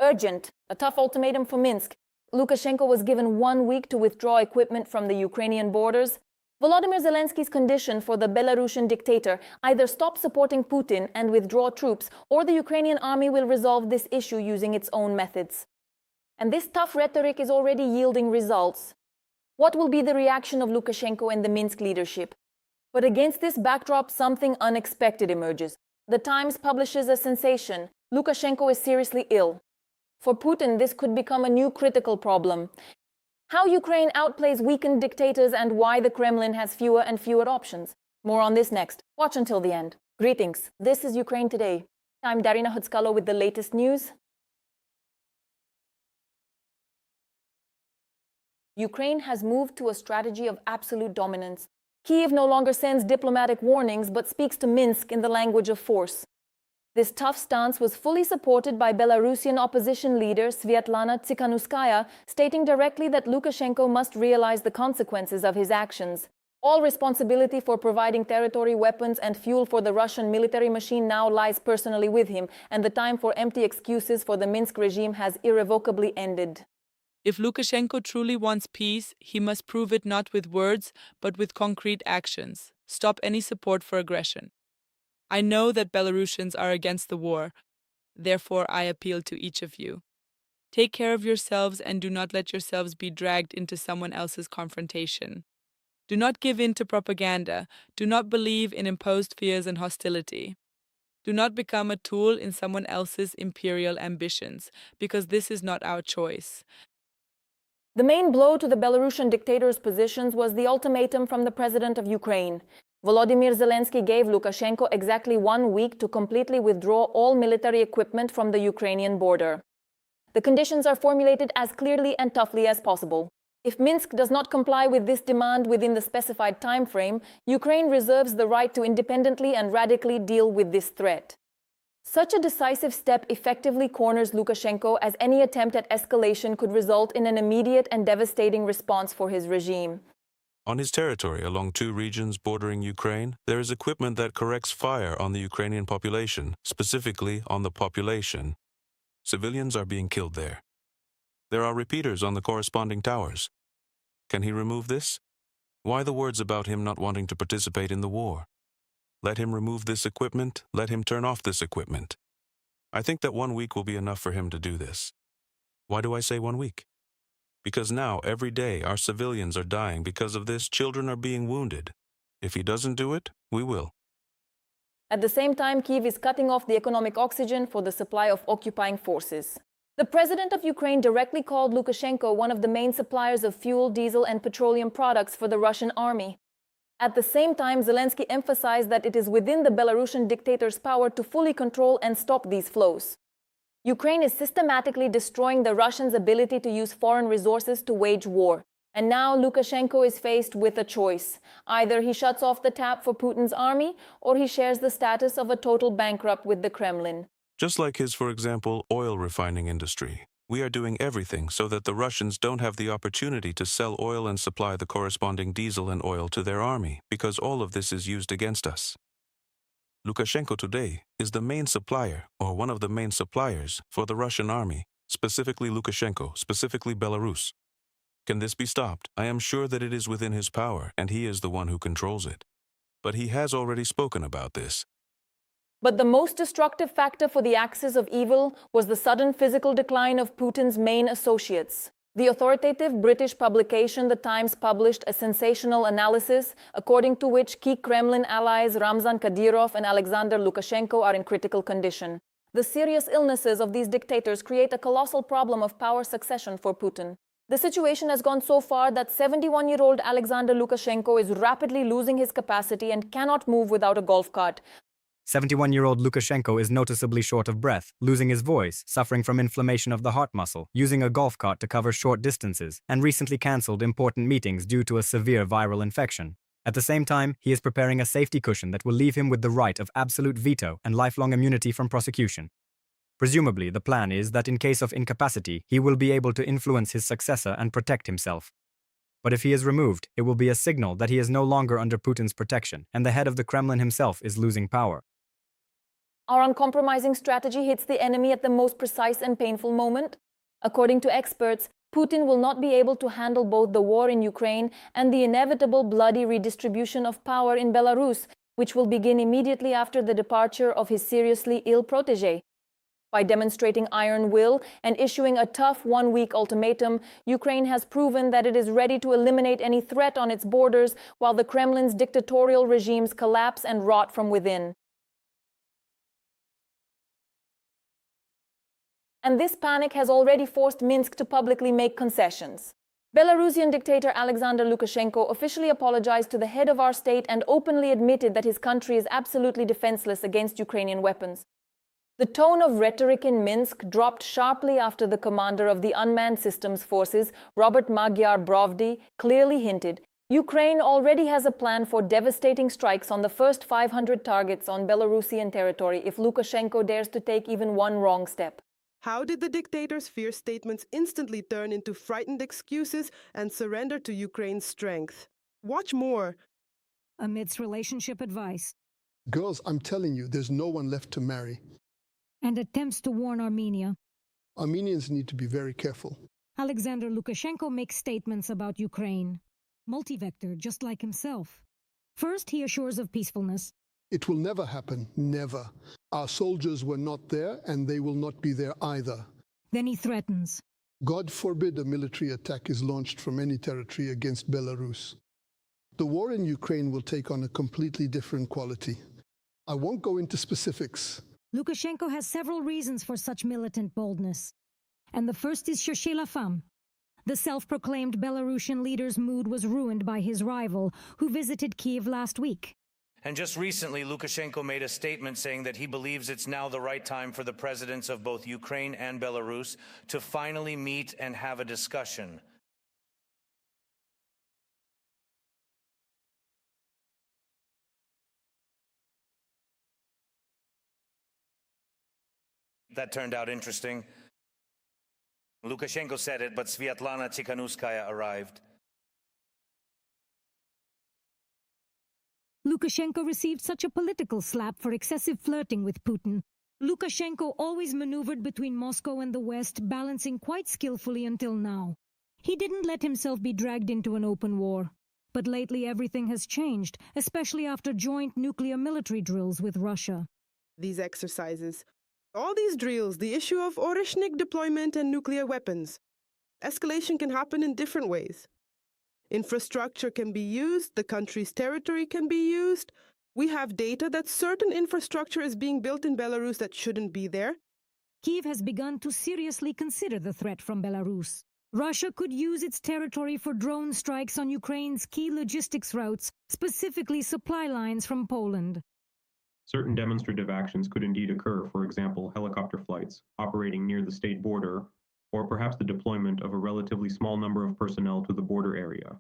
Urgent, a tough ultimatum for Minsk. Lukashenko was given 1 week to withdraw equipment from the Ukrainian borders. Volodymyr Zelensky's condition for the Belarusian dictator: either stop supporting Putin and withdraw troops, or the Ukrainian army will resolve this issue using its own methods. And this tough rhetoric is already yielding results. What will be the reaction of Lukashenko and the Minsk leadership? But against this backdrop, something unexpected emerges. The Times publishes a sensation: Lukashenko is seriously ill. For Putin, this could become a new critical problem. How Ukraine outplays weakened dictators and why the Kremlin has fewer and fewer options. More on this next. Watch until the end. Greetings. This is Ukraine Today. I'm Darina Hutskalo with the latest news. Ukraine has moved to a strategy of absolute dominance. Kyiv no longer sends diplomatic warnings but speaks to Minsk in the language of force. This tough stance was fully supported by Belarusian opposition leader Sviatlana Tsikhanouskaya, stating directly that Lukashenko must realize the consequences of his actions. All responsibility for providing territory, weapons, and fuel for the Russian military machine now lies personally with him, and the time for empty excuses for the Minsk regime has irrevocably ended. If Lukashenko truly wants peace, he must prove it not with words, but with concrete actions. Stop any support for aggression. I know that Belarusians are against the war, therefore I appeal to each of you. Take care of yourselves and do not let yourselves be dragged into someone else's confrontation. Do not give in to propaganda. Do not believe in imposed fears and hostility. Do not become a tool in someone else's imperial ambitions, because this is not our choice. The main blow to the Belarusian dictator's positions was the ultimatum from the president of Ukraine. Volodymyr Zelensky gave Lukashenko exactly 1 week to completely withdraw all military equipment from the Ukrainian border. The conditions are formulated as clearly and toughly as possible. If Minsk does not comply with this demand within the specified time frame, Ukraine reserves the right to independently and radically deal with this threat. Such a decisive step effectively corners Lukashenko, as any attempt at escalation could result in an immediate and devastating response for his regime. On his territory, along 2 regions bordering Ukraine, there is equipment that corrects fire on the Ukrainian population, specifically on the population. Civilians are being killed there. There are repeaters on the corresponding towers. Can he remove this? Why the words about him not wanting to participate in the war? Let him remove this equipment, let him turn off this equipment. I think that 1 week will be enough for him to do this. Why do I say 1 week? Because now, every day, our civilians are dying because of this. Children are being wounded. If he doesn't do it, we will. At the same time, Kyiv is cutting off the economic oxygen for the supply of occupying forces. The president of Ukraine directly called Lukashenko one of the main suppliers of fuel, diesel, and petroleum products for the Russian army. At the same time, Zelensky emphasized that it is within the Belarusian dictator's power to fully control and stop these flows. Ukraine is systematically destroying the Russians' ability to use foreign resources to wage war. And now Lukashenko is faced with a choice. Either he shuts off the tap for Putin's army, or he shares the status of a total bankrupt with the Kremlin. Just like his, for example, oil refining industry. We are doing everything so that the Russians don't have the opportunity to sell oil and supply the corresponding diesel and oil to their army, because all of this is used against us. Lukashenko today is the main supplier, or one of the main suppliers, for the Russian army, specifically Lukashenko, specifically Belarus. Can this be stopped? I am sure that it is within his power, and he is the one who controls it. But he has already spoken about this. But the most destructive factor for the axis of evil was the sudden physical decline of Putin's main associates. The authoritative British publication The Times published a sensational analysis, according to which key Kremlin allies Ramzan Kadyrov and Alexander Lukashenko are in critical condition. The serious illnesses of these dictators create a colossal problem of power succession for Putin. The situation has gone so far that 71-year-old Alexander Lukashenko is rapidly losing his capacity and cannot move without a golf cart. 71-year-old Lukashenko is noticeably short of breath, losing his voice, suffering from inflammation of the heart muscle, using a golf cart to cover short distances, and recently cancelled important meetings due to a severe viral infection. At the same time, he is preparing a safety cushion that will leave him with the right of absolute veto and lifelong immunity from prosecution. Presumably, the plan is that in case of incapacity, he will be able to influence his successor and protect himself. But if he is removed, it will be a signal that he is no longer under Putin's protection, and the head of the Kremlin himself is losing power. Our uncompromising strategy hits the enemy at the most precise and painful moment. According to experts, Putin will not be able to handle both the war in Ukraine and the inevitable bloody redistribution of power in Belarus, which will begin immediately after the departure of his seriously ill protégé. By demonstrating iron will and issuing a tough one-week ultimatum, Ukraine has proven that it is ready to eliminate any threat on its borders while the Kremlin's dictatorial regimes collapse and rot from within. And this panic has already forced Minsk to publicly make concessions. Belarusian dictator Alexander Lukashenko officially apologized to the head of our state and openly admitted that his country is absolutely defenseless against Ukrainian weapons. The tone of rhetoric in Minsk dropped sharply after the commander of the Unmanned Systems Forces, Robert Magyar Brovdy, clearly hinted Ukraine already has a plan for devastating strikes on the first 500 targets on Belarusian territory if Lukashenko dares to take even one wrong step. How did the dictator's fierce statements instantly turn into frightened excuses and surrender to Ukraine's strength? Watch more. Amidst relationship advice. Girls, I'm telling you, there's no one left to marry. And attempts to warn Armenia. Armenians need to be very careful. Alexander Lukashenko makes statements about Ukraine. Multi-vector, just like himself. First, he assures of peacefulness. It will never happen, never. Our soldiers were not there, and they will not be there either. Then he threatens. God forbid a military attack is launched from any territory against Belarus. The war in Ukraine will take on a completely different quality. I won't go into specifics. Lukashenko has several reasons for such militant boldness. And the first is chercher la femme. The self-proclaimed Belarusian leader's mood was ruined by his rival, who visited Kiev last week. And just recently, Lukashenko made a statement saying that he believes it's now the right time for the presidents of both Ukraine and Belarus to finally meet and have a discussion. That turned out interesting. Lukashenko said it, but Sviatlana Tikhanovskaya arrived. Lukashenko received such a political slap for excessive flirting with Putin. Lukashenko always maneuvered between Moscow and the West, balancing quite skillfully until now. He didn't let himself be dragged into an open war. But lately everything has changed, especially after joint nuclear military drills with Russia. These exercises, all these drills, the issue of Oreshnik deployment and nuclear weapons. Escalation can happen in different ways. Infrastructure can be used, the country's territory can be used. We have data that certain infrastructure is being built in Belarus that shouldn't be there. Kiev has begun to seriously consider the threat from Belarus. Russia could use its territory for drone strikes on Ukraine's key logistics routes, specifically supply lines from Poland. Certain demonstrative actions could indeed occur, for example, helicopter flights operating near the state border, or perhaps the deployment of a relatively small number of personnel to the border area.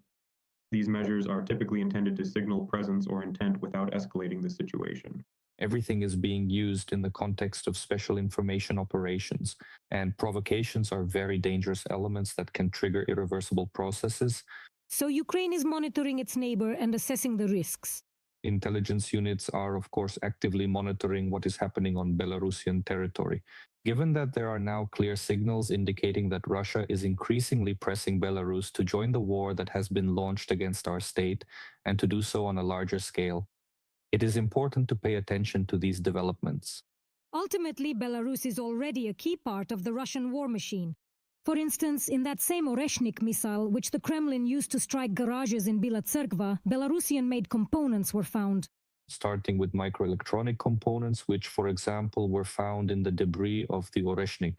These measures are typically intended to signal presence or intent without escalating the situation. Everything is being used in the context of special information operations, and provocations are very dangerous elements that can trigger irreversible processes. So Ukraine is monitoring its neighbor and assessing the risks. Intelligence units are, of course, actively monitoring what is happening on Belarusian territory. Given that there are now clear signals indicating that Russia is increasingly pressing Belarus to join the war that has been launched against our state, and to do so on a larger scale, it is important to pay attention to these developments. Ultimately, Belarus is already a key part of the Russian war machine. For instance, in that same Oreshnik missile, which the Kremlin used to strike garages in Bila Tserkva, Belarusian-made components were found. Starting with microelectronic components, which, for example, were found in the debris of the Oreshnik.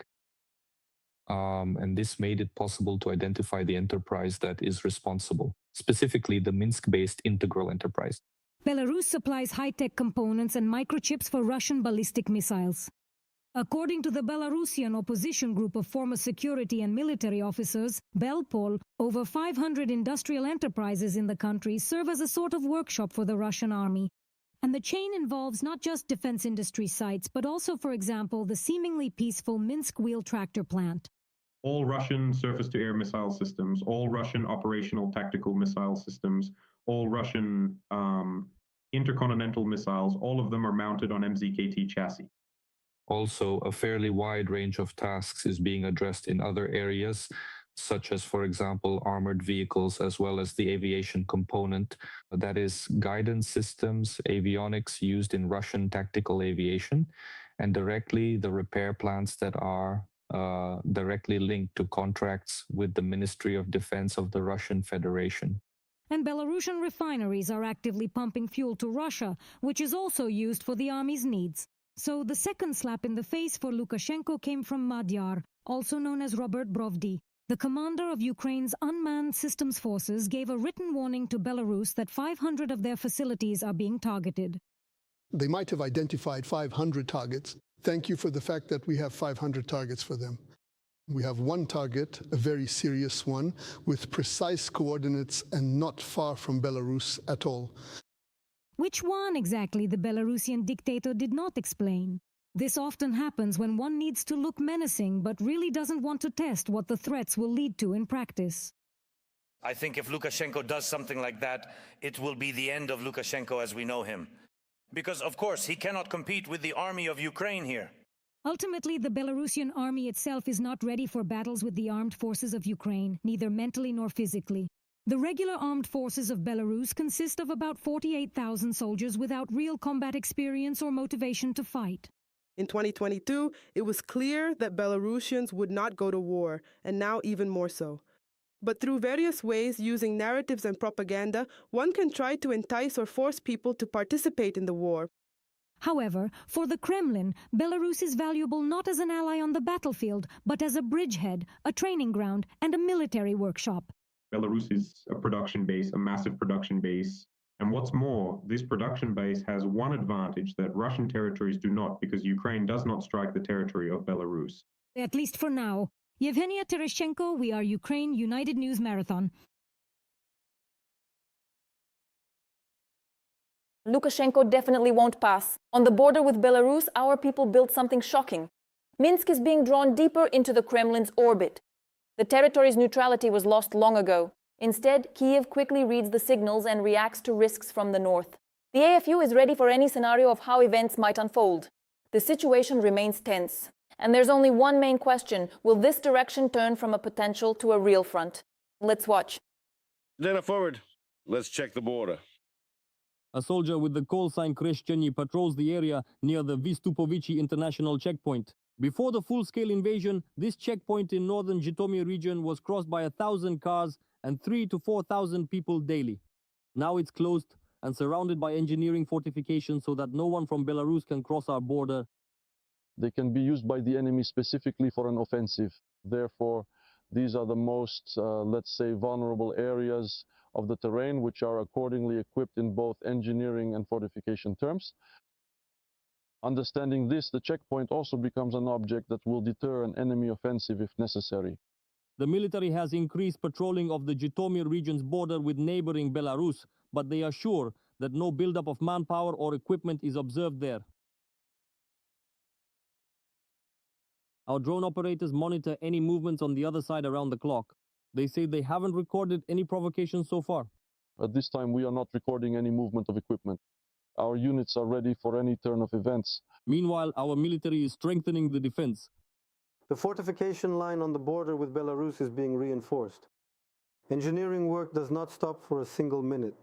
And this made it possible to identify the enterprise that is responsible, specifically the Minsk-based Integral Enterprise. Belarus supplies high-tech components and microchips for Russian ballistic missiles. According to the Belarusian opposition group of former security and military officers, Belpol, over 500 industrial enterprises in the country serve as a sort of workshop for the Russian army. And the chain involves not just defense industry sites, but also, for example, the seemingly peaceful Minsk wheel tractor plant. All Russian surface-to-air missile systems, all Russian operational tactical missile systems, all Russian intercontinental missiles, all of them are mounted on MZKT chassis. Also, a fairly wide range of tasks is being addressed in other areas, such as, for example, armored vehicles, as well as the aviation component, that is, guidance systems, avionics used in Russian tactical aviation, and directly the repair plants that are directly linked to contracts with the Ministry of Defense of the Russian Federation. And Belarusian refineries are actively pumping fuel to Russia, which is also used for the army's needs. So the second slap in the face for Lukashenko came from Madyar, also known as Robert Brovdi. The commander of Ukraine's unmanned systems forces gave a written warning to Belarus that 500 of their facilities are being targeted. They might have identified 500 targets. Thank you for the fact that we have 500 targets for them. We have one target, a very serious one, with precise coordinates and not far from Belarus at all. Which one exactly the Belarusian dictator did not explain. This often happens when one needs to look menacing but really doesn't want to test what the threats will lead to in practice. I think if Lukashenko does something like that, it will be the end of Lukashenko as we know him. Because, of course, he cannot compete with the army of Ukraine here. Ultimately, the Belarusian army itself is not ready for battles with the armed forces of Ukraine, neither mentally nor physically. The regular armed forces of Belarus consist of about 48,000 soldiers without real combat experience or motivation to fight. In 2022, it was clear that Belarusians would not go to war, and now even more so. But through various ways, using narratives and propaganda, one can try to entice or force people to participate in the war. However, for the Kremlin, Belarus is valuable not as an ally on the battlefield, but as a bridgehead, a training ground, and a military workshop. Belarus is a production base, a massive production base. And what's more, this production base has one advantage that Russian territories do not, because Ukraine does not strike the territory of Belarus. At least for now. Yevgenia Tereshchenko, we are Ukraine United News Marathon. Lukashenko definitely won't pass. On the border with Belarus, our people built something shocking. Minsk is being drawn deeper into the Kremlin's orbit. The territory's neutrality was lost long ago. Instead, Kyiv quickly reads the signals and reacts to risks from the north. The AFU is ready for any scenario of how events might unfold. The situation remains tense. And there's only one main question: will this direction turn from a potential to a real front? Let's watch. Dana forward. Let's check the border. A soldier with the call sign Kreshcheny patrols the area near the Vystupovichi International Checkpoint. Before the full-scale invasion, this checkpoint in northern Zhytomyr region was crossed by 1,000 cars and 3,000 to 4,000 people daily. Now it's closed and surrounded by engineering fortifications so that no one from Belarus can cross our border. They can be used by the enemy specifically for an offensive. Therefore, these are the most, let's say, vulnerable areas of the terrain, which are accordingly equipped in both engineering and fortification terms. Understanding this, the checkpoint also becomes an object that will deter an enemy offensive if necessary. The military has increased patrolling of the Zhytomyr region's border with neighboring Belarus, but they are sure that no buildup of manpower or equipment is observed there. Our drone operators monitor any movements on the other side around the clock. They say they haven't recorded any provocations so far. At this time, we are not recording any movement of equipment. Our units are ready for any turn of events. Meanwhile, our military is strengthening the defense. The fortification line on the border with Belarus is being reinforced. Engineering work does not stop for a single minute.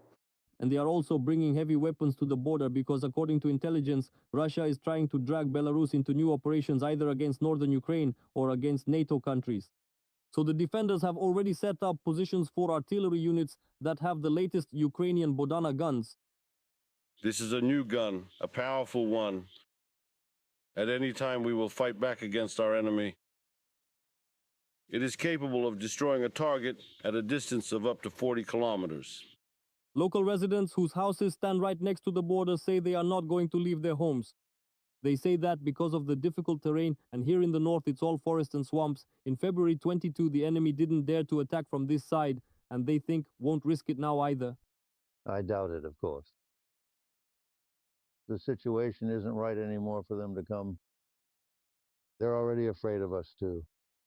And they are also bringing heavy weapons to the border because, according to intelligence, Russia is trying to drag Belarus into new operations either against northern Ukraine or against NATO countries. So the defenders have already set up positions for artillery units that have the latest Ukrainian Bodana guns. This is a new gun, a powerful one. At any time, we will fight back against our enemy. It is capable of destroying a target at a distance of up to 40 kilometers. Local residents whose houses stand right next to the border say they are not going to leave their homes. They say that because of the difficult terrain, and here in the north it's all forest and swamps, in February 22 the enemy didn't dare to attack from this side, and they think won't risk it now either. I doubt it, of course. The situation isn't right anymore for them to come. They're already afraid of us too.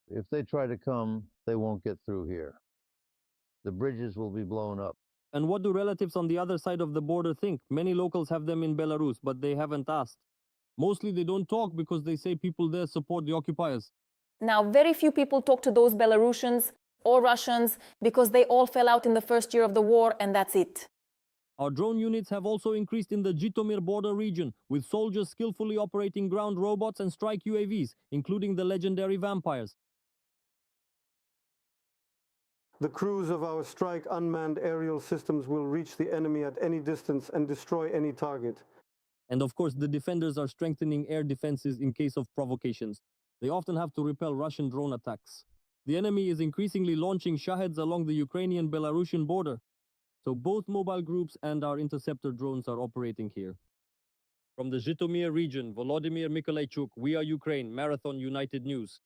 If they try to come, they won't get through here. The bridges will be blown up. And what do relatives on the other side of the border think? Many locals have them in Belarus, but they haven't asked. Mostly they don't talk because they say people there support the occupiers. Now, very few people talk to those Belarusians or Russians because they all fell out in the first year of the war, and that's it. Our drone units have also increased in the Zhytomyr border region, with soldiers skillfully operating ground robots and strike UAVs, including the legendary Vampires. The crews of our strike unmanned aerial systems will reach the enemy at any distance and destroy any target. And of course, the defenders are strengthening air defenses in case of provocations. They often have to repel Russian drone attacks. The enemy is increasingly launching Shaheds along the Ukrainian-Belarusian border. So both mobile groups and our interceptor drones are operating here. From the Zhytomyr region, Volodymyr Mykolaichuk, We Are Ukraine, Marathon United News.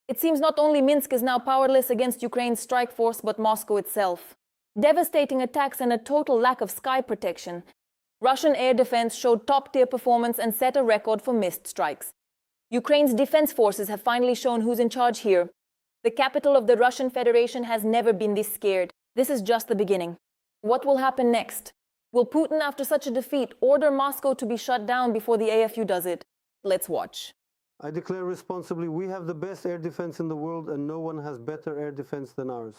It seems not only Minsk is now powerless against Ukraine's strike force, but Moscow itself. Devastating attacks and a total lack of sky protection. Russian air defense showed top-tier performance and set a record for missed strikes. Ukraine's defense forces have finally shown who's in charge here. The capital of the Russian Federation has never been this scared. This is just the beginning. What will happen next? Will Putin, after such a defeat, order Moscow to be shut down before the AFU does it? Let's watch. I declare responsibly, we have the best air defense in the world, and no one has better air defense than ours.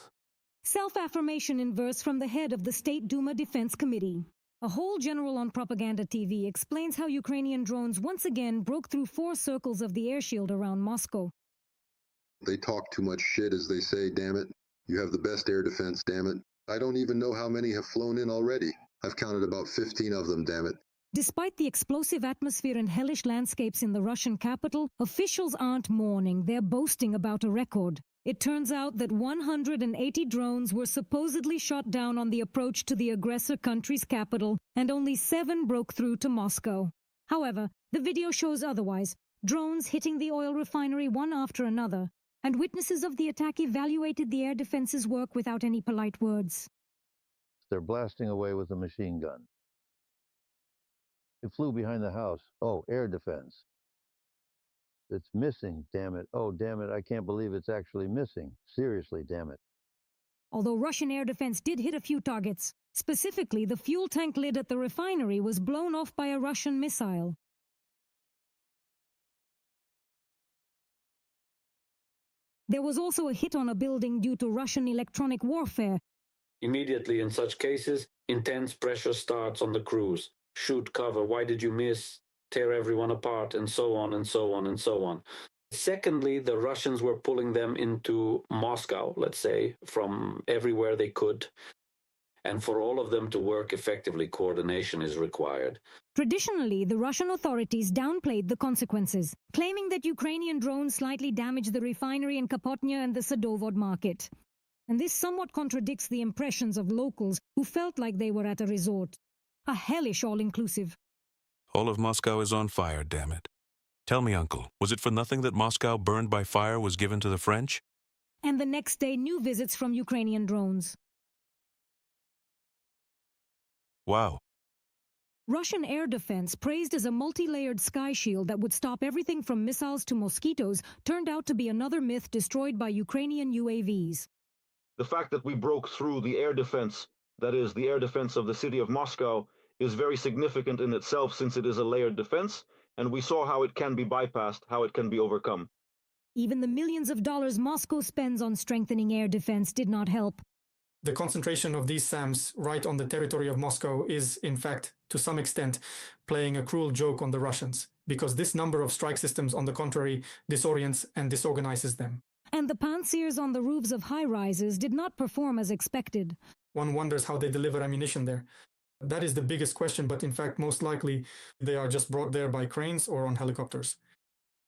Self-affirmation in verse from the head of the State Duma Defense Committee. A whole general on Propaganda TV explains how Ukrainian drones once again broke through 4 circles of the air shield around Moscow. They talk too much shit, as they say, damn it. You have the best air defense, damn it. I don't even know how many have flown in already. I've counted about 15 of them, damn it. Despite the explosive atmosphere and hellish landscapes in the Russian capital, officials aren't mourning, they're boasting about a record. It turns out that 180 drones were supposedly shot down on the approach to the aggressor country's capital, and only 7 broke through to Moscow. However, the video shows otherwise, drones hitting the oil refinery one after another, and witnesses of the attack evaluated the air defense's work without any polite words. They're blasting away with a machine gun. It flew behind the house. Oh, air defense. It's missing, damn it. Oh, damn it, I can't believe it's actually missing. Seriously, damn it. Although Russian air defense did hit a few targets, specifically the fuel tank lid at the refinery was blown off by a Russian missile. There was also a hit on a building due to Russian electronic warfare. Immediately in such cases, intense pressure starts on the crews. Shoot, cover, why did you miss? Tear everyone apart, and so on and so on and so on. Secondly, the Russians were pulling them into Moscow, let's say, from everywhere they could. And for all of them to work effectively, coordination is required. Traditionally, the Russian authorities downplayed the consequences, claiming that Ukrainian drones slightly damaged the refinery in Kapotnya and the Sadovod market. And this somewhat contradicts the impressions of locals who felt like they were at a resort. A hellish all-inclusive. All of Moscow is on fire, damn it. Tell me, Uncle, was it for nothing that Moscow burned by fire was given to the French? And the next day, new visits from Ukrainian drones. Wow. Russian air defense, praised as a multi-layered sky shield that would stop everything from missiles to mosquitoes, turned out to be another myth destroyed by Ukrainian UAVs. The fact that we broke through the air defense, that is, the air defense of the city of Moscow, is very significant in itself since it is a layered defense, and we saw how it can be bypassed, how it can be overcome. Even the millions of dollars Moscow spends on strengthening air defense did not help. The concentration of these SAMs right on the territory of Moscow is, in fact, to some extent, playing a cruel joke on the Russians, because this number of strike systems, on the contrary, disorients and disorganizes them. And the pansirs on the roofs of high-rises did not perform as expected. One wonders how they deliver ammunition there. That is the biggest question, but in fact, most likely, they are just brought there by cranes or on helicopters.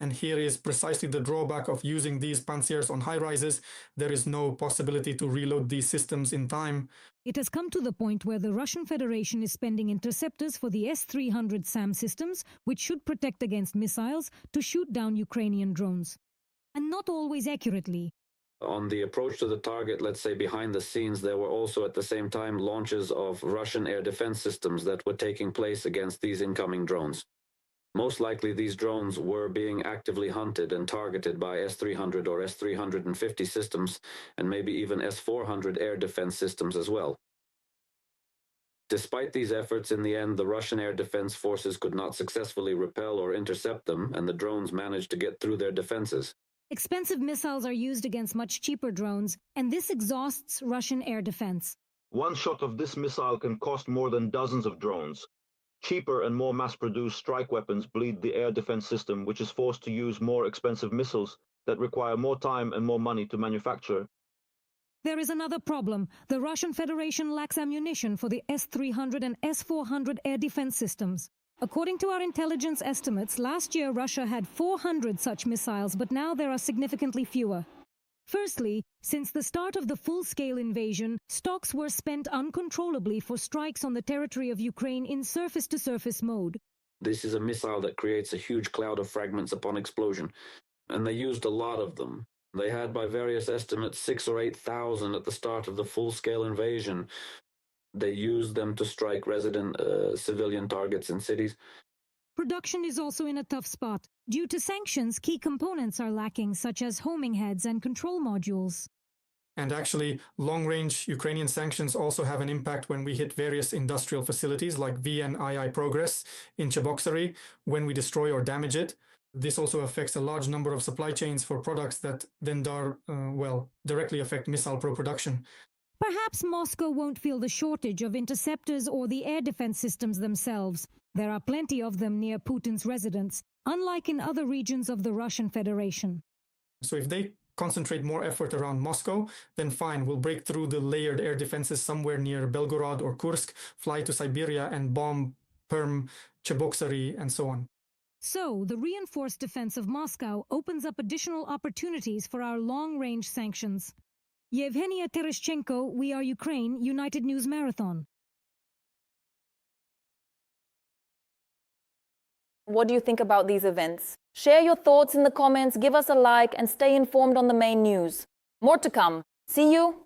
And here is precisely the drawback of using these pansirs on high-rises. There is no possibility to reload these systems in time. It has come to the point where the Russian Federation is spending interceptors for the S-300 SAM systems, which should protect against missiles, to shoot down Ukrainian drones. And not always accurately. On the approach to the target, let's say behind the scenes, there were also at the same time launches of Russian air defense systems that were taking place against these incoming drones. Most likely these drones were being actively hunted and targeted by S-300 or S-350 systems, and maybe even S-400 air defense systems as well. Despite these efforts, in the end, the Russian air defense forces could not successfully repel or intercept them, and the drones managed to get through their defenses. Expensive missiles are used against much cheaper drones, and this exhausts Russian air defense. One shot of this missile can cost more than dozens of drones. Cheaper and more mass-produced strike weapons bleed the air defense system, which is forced to use more expensive missiles that require more time and more money to manufacture. There is another problem. The Russian Federation lacks ammunition for the S-300 and S-400 air defense systems. According to our intelligence estimates, last year Russia had 400 such missiles, but now there are significantly fewer. Firstly, since the start of the full-scale invasion, stocks were spent uncontrollably for strikes on the territory of Ukraine in surface-to-surface mode. This is a missile that creates a huge cloud of fragments upon explosion, and they used a lot of them. They had, by various estimates, 6,000 or 8,000 at the start of the full-scale invasion. They used them to strike resident civilian targets in cities. Production is also in a tough spot. Due to sanctions, key components are lacking, such as homing heads and control modules. And actually, long-range Ukrainian sanctions also have an impact when we hit various industrial facilities like VNII Progress in Cheboksary, when we destroy or damage it. This also affects a large number of supply chains for products that then directly affect missile production. Perhaps Moscow won't feel the shortage of interceptors or the air defense systems themselves. There are plenty of them near Putin's residence, unlike in other regions of the Russian Federation. So if they concentrate more effort around Moscow, then fine, we'll break through the layered air defenses somewhere near Belgorod or Kursk, fly to Siberia and bomb Perm, Cheboksary, and so on. So, the reinforced defense of Moscow opens up additional opportunities for our long-range sanctions. Yevgenia Tereshchenko, We Are Ukraine, United News Marathon. What do you think about these events? Share your thoughts in the comments, give us a like, and stay informed on the main news. More to come. See you